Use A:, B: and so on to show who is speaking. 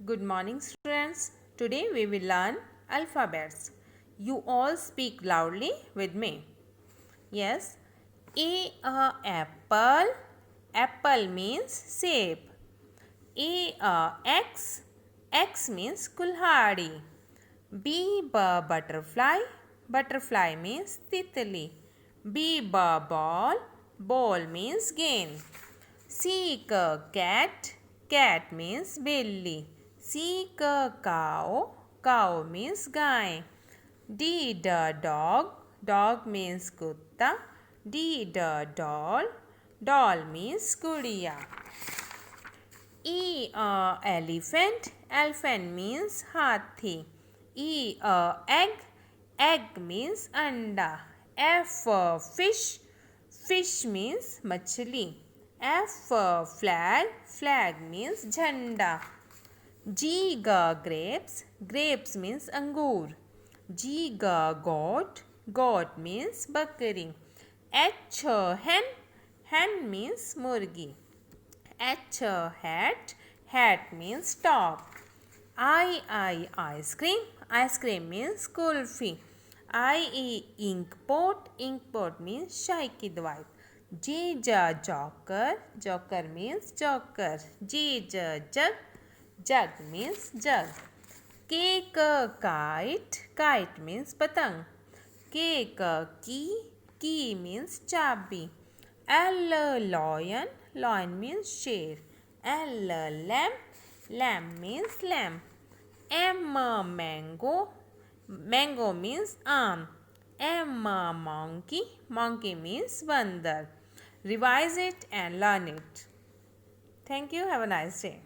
A: Good morning, students. Today we will learn alphabets. You all speak loudly with me. Yes. Apple. Apple means shape. X. X means kulhadi. Butterfly. Butterfly means titli. Ball. Ball means gain. Cat. Cat means belly. Cow. Cow means guy. Dog. Dog means kutta. Doll. Doll means gudiya. Elephant. Elephant means hathi. Egg. Egg means anda. Fish. Fish means machli. Flag. Flag means झंडा. Grapes. Grapes means अंगूर. Goat. Goat means बकरी. Hen. Hen means मुर्गी. Hat. Hat means top. Ice cream. Ice cream means kulfi. Inkpot. Inkpot means चाय की दवाई. Joker. Joker means joker. Jug. Jug means jug. Kite. Kite means patang. Key. Key means chabi. Lion. Lion means sher. Lamb. Lamb means lamb. Mango. Mango means आम. Monkey. Monkey means बंदर. Revise it and learn it. Thank you. Have a nice day.